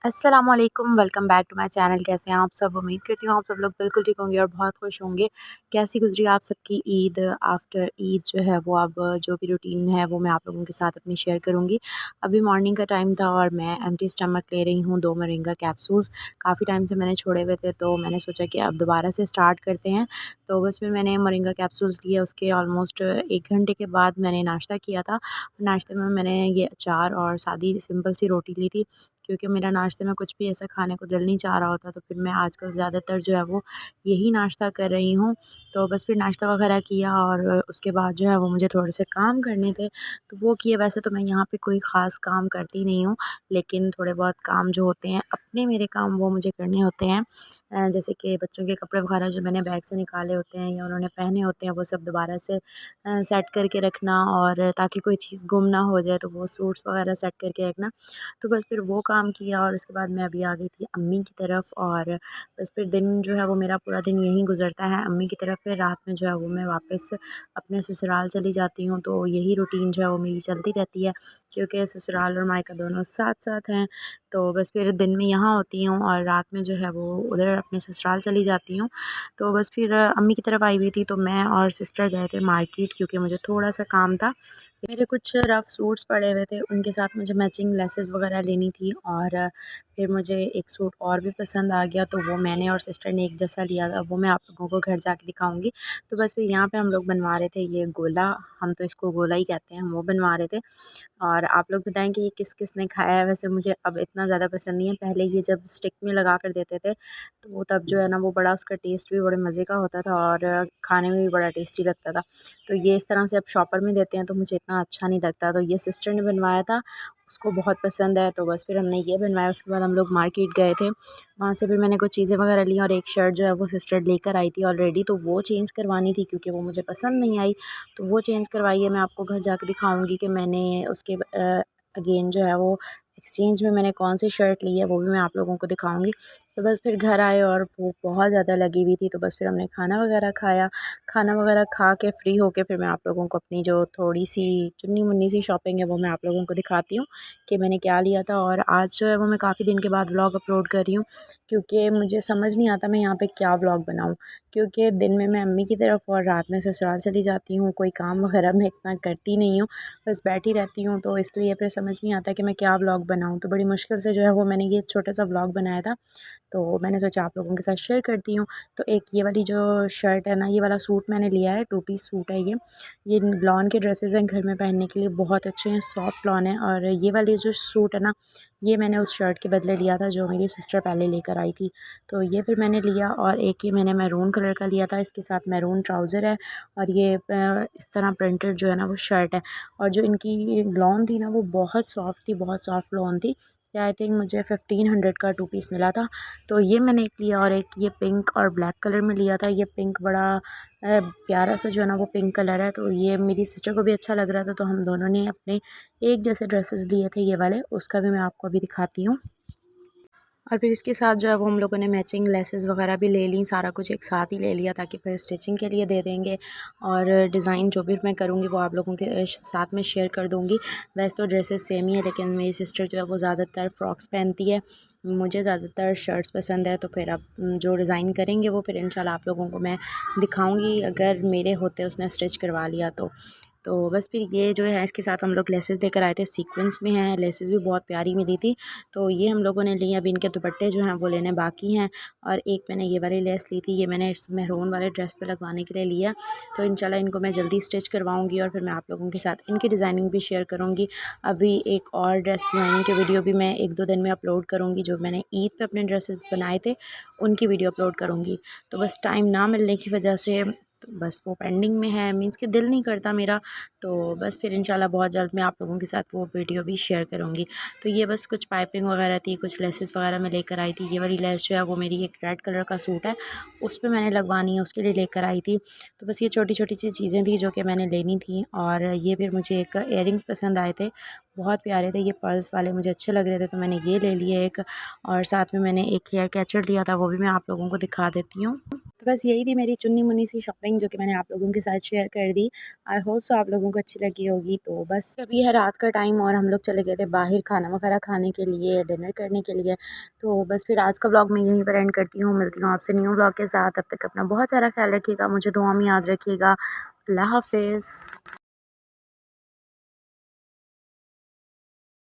अस्सलाम वालेकुम, welcome back to my channel. कैसे हैं आप सब? उम्मीद करती हूँ आप सब लोग बिल्कुल ठीक होंगे और बहुत खुश होंगे। कैसी गुजरी आप सबकी ईद? आफ्टर ईद जो है वो अब जो भी रूटीन है वो मैं आप लोगों के साथ अपनी शेयर करूँगी। अभी मॉर्निंग का टाइम था और मैं एम्प्टी स्टमक ले रही हूँ 2 मोरिंगा कैप्सूल्स। काफ़ी टाइम से मैंने छोड़े हुए थे तो मैंने सोचा कि अब दोबारा से स्टार्ट करते हैं। तो बस फिर मैंने मोरिंगा कैप्सूल्स लिए, उसके ऑलमोस्ट 1 घंटे के बाद मैंने नाश्ता किया था। नाश्ते में मैंने ये अचार और सादी सिंपल सी रोटी ली थी, क्योंकि मेरा नाश्ते में कुछ भी ऐसा खाने को दिल नहीं चाह रहा होता, तो फिर मैं आजकल ज़्यादातर जो है वो यही नाश्ता कर रही हूँ। तो बस फिर नाश्ता वगैरह किया और उसके बाद जो है वो मुझे थोड़े से काम करने थे, तो वो किए। वैसे तो मैं यहाँ पे कोई ख़ास काम करती नहीं हूँ, लेकिन थोड़े बहुत काम जो होते हैं अपने मेरे काम वो मुझे करने होते हैं। जैसे कि बच्चों के कपड़े वगैरह जो मैंने बैग से निकाले होते हैं या उन्होंने पहने होते हैं वो सब दोबारा से सेट करके रखना, और ताकि कोई चीज़ गुम ना हो जाए तो वो सूट्स वगैरह सेट करके रखना। तो बस फिर वो काम किया और उसके बाद मैं अभी आ गई थी अम्मी की तरफ, और बस फिर दिन जो है वो मेरा पूरा दिन यहीं गुज़रता है अम्मी की तरफ। फिर रात में जो है वो मैं वापस अपने ससुराल चली जाती हूँ, तो यही रूटीन जो है वो मेरी चलती रहती है, क्योंकि ससुराल और मायका दोनों साथ-साथ हैं। तो बस फिर दिन में यहाँ होती हूँ और रात में जो है वो उधर अपने ससुराल चली जाती हूँ। तो बस फिर अम्मी की तरफ आई हुई थी, तो मैं और सिस्टर गए थे मार्केट, क्योंकि मुझे थोड़ा-सा काम था। मेरे कुछ रफ़ सूट्स पड़े हुए थे, उनके साथ मुझे मैचिंग लेसेस वगैरह लेनी थी, और फिर मुझे एक सूट और भी पसंद आ गया, तो वो मैंने और सिस्टर ने एक जैसा लिया था, वो मैं आप लोगों को घर जाके दिखाऊँगी। तो बस फिर यहाँ पे हम लोग बनवा रहे थे ये गोला, हम तो इसको गोला ही कहते हैं, हम वो बनवा रहे थे। और आप लोग बताएँ कि ये किस-किस ने खाया है? वैसे मुझे अब इतना ज़्यादा पसंद नहीं है, पहले ये जब स्टिक में लगा कर देते थे, तो तब जो है ना वो बड़ा उसका टेस्ट भी बड़े मज़े का होता था और खाने में भी बड़ा टेस्टी लगता था। तो ये इस तरह से अब शॉपर में देते हैं तो मुझे इतना अच्छा नहीं लगता, तो ये सिस्टर ने बनवाया था, उसको बहुत पसंद है, तो बस फिर हमने ये बनवाया। उसके बाद हम लोग मार्केट गए थे, वहाँ से फिर मैंने कुछ चीज़ें वगैरह ली, और एक शर्ट जो है वो सिस्टर लेकर आई थी ऑलरेडी, तो वो चेंज करवानी थी क्योंकि वो मुझे पसंद नहीं आई, तो वो चेंज करवाई है। मैं आपको घर जाके दिखाऊँगी कि मैंने उसके अगेन जो है वो एक्सचेंज में मैंने कौन-सी शर्ट ली है, वो भी मैं आप लोगों को दिखाऊँगी। तो बस फिर घर आए और भूख बहुत ज़्यादा लगी हुई थी, तो बस फिर हमने खाना वगैरह खाया। खाना वगैरह खा के फ्री होके फिर मैं आप लोगों को अपनी जो थोड़ी-सी चुन्नी-मुन्नी सी शॉपिंग है वो मैं आप लोगों को दिखाती हूँ कि मैंने क्या लिया था। और आज जो है वो मैं काफ़ी दिन के बाद व्लॉग अपलोड कर रही हूँ, क्योंकि मुझे समझ नहीं आता मैं यहाँ पे क्या व्लॉग बनाऊँ, क्योंकि दिन में मैं अम्मी की तरफ और रात में ससुराल चली जाती हूँ। कोई काम वगैरह मैं इतना करती नहीं हूँ, बस बैठी रहती हूँ, तो इसलिए फिर समझ नहीं आता कि मैं क्या व्लॉग बनाऊँ। तो बड़ी मुश्किल से जो है वो मैंने ये छोटा-सा व्लॉग बनाया था, तो मैंने सोचा आप लोगों के साथ शेयर करती हूँ। तो एक ये वाली जो शर्ट है ना, ये वाला सूट मैंने लिया है, 2 पीस सूट है ये। ये लॉन के ड्रेसेस हैं घर में पहनने के लिए, बहुत अच्छे हैं, सॉफ्ट लॉन है। और ये वाली जो सूट है ना, ये मैंने उस शर्ट के बदले लिया था जो मेरी सिस्टर पहले लेकर आई थी। तो ये फिर मैंने लिया, और एक ये मैंने मैरून कलर का लिया था, इसके साथ मैरून ट्राउज़र है, और ये इस तरह प्रिंटेड जो है ना वो शर्ट है। और जो इनकी लॉन थी ना वो बहुत सॉफ्ट थी, बहुत सॉफ्ट लॉन थी। ये आई थिंक मुझे 1500 का 2 पीस मिला था। तो ये मैंने एक लिया, और एक ये पिंक और ब्लैक कलर में लिया था। ये पिंक बड़ा प्यारा सा जो है ना वो पिंक कलर है, तो ये मेरी सिस्टर को भी अच्छा लग रहा था, तो हम दोनों ने अपने एक जैसे ड्रेसेस लिए थे ये वाले, उसका भी मैं आपको अभी दिखाती हूँ। और फिर इसके साथ जो है वो हम लोगों ने मैचिंग लेसेस वगैरह भी ले ली, सारा कुछ एक साथ ही ले लिया ताकि फिर स्टिचिंग के लिए दे देंगे, और डिज़ाइन जो भी मैं करूँगी वो आप लोगों के साथ में शेयर कर दूँगी। वैसे तो ड्रेसेस सेम ही है, लेकिन मेरी सिस्टर जो है वो ज़्यादातर फ्रॉक्स पहनती है, मुझे ज़्यादातर शर्ट्स पसंद है। तो फिर अब जो डिज़ाइन करेंगे वो फिर इंशाल्लाह आप लोगों को मैं दिखाऊँगी, अगर मेरे होते उसने स्टिच करवा लिया तो। तो बस फिर ये जो है इसके साथ हम लोग लेसेस लेकर आए थे, सीक्वेंस में है, लेसेस भी बहुत प्यारी मिली थी, तो ये हम लोगों ने ली। अभी इनके दुपट्टे जो हैं वो लेने बाकी हैं, और एक मैंने ये वाली लेस ली थी, ये मैंने इस मेहरून वाले ड्रेस पे लगवाने के लिए लिया। तो इंशाल्लाह इनको मैं जल्दी स्टिच करवाऊँगी, और फिर मैं आप लोगों के साथ इनकी डिज़ाइनिंग भी शेयर करूँगी। अभी एक और ड्रेस डिज़ाइनिंग की वीडियो भी मैं 1-2 दिन में अपलोड करूँगी, जो मैंने ईद पे अपने ड्रेसेस बनाए थे उनकी वीडियो अपलोड करूँगी। तो बस टाइम ना मिलने की वजह से तो बस वो पेंडिंग में है, मीन्स कि दिल नहीं करता मेरा। तो बस फिर इंशाल्लाह बहुत जल्द मैं आप लोगों के साथ वो वीडियो भी शेयर करूँगी। तो ये बस कुछ पाइपिंग वगैरह थी, कुछ लेसेस वगैरह मैं लेकर आई थी। ये वाली लेस जो है वो मेरी एक रेड कलर का सूट है, उस पे मैंने लगवानी है, उसके लिए लेकर आई थी। तो बस ये छोटी-छोटी सी चीज़ें थी जो कि मैंने लेनी थी, और ये फिर मुझे एक इयररिंग्स पसंद आए थे, बहुत प्यारे थे। ये पर्ल्स वाले मुझे अच्छे लग रहे थे तो मैंने ये ले लिए एक, और साथ में मैंने एक हेयर कैचर लिया था, वो भी मैं आप लोगों को दिखा देती हूँ। तो बस यही थी मेरी चुन्नी मुन्नी सी शॉपिंग जो कि मैंने आप लोगों के साथ शेयर कर दी। आई होप सो आप लोगों को अच्छी लगी होगी। तो बस अभी है रात का टाइम और हम लोग चले गए थे बाहर खाना वगैरह खाने के लिए, डिनर करने के लिए। तो बस फिर आज का व्लॉग मैं यहीं पर एंड करती हूँ। मिलती हूँ आपसे न्यू व्लॉग के साथ। तब तक अपना बहुत सारा ख्याल रखिएगा, मुझे दुआ में याद रखिएगा। अल्लाह हाफिज़।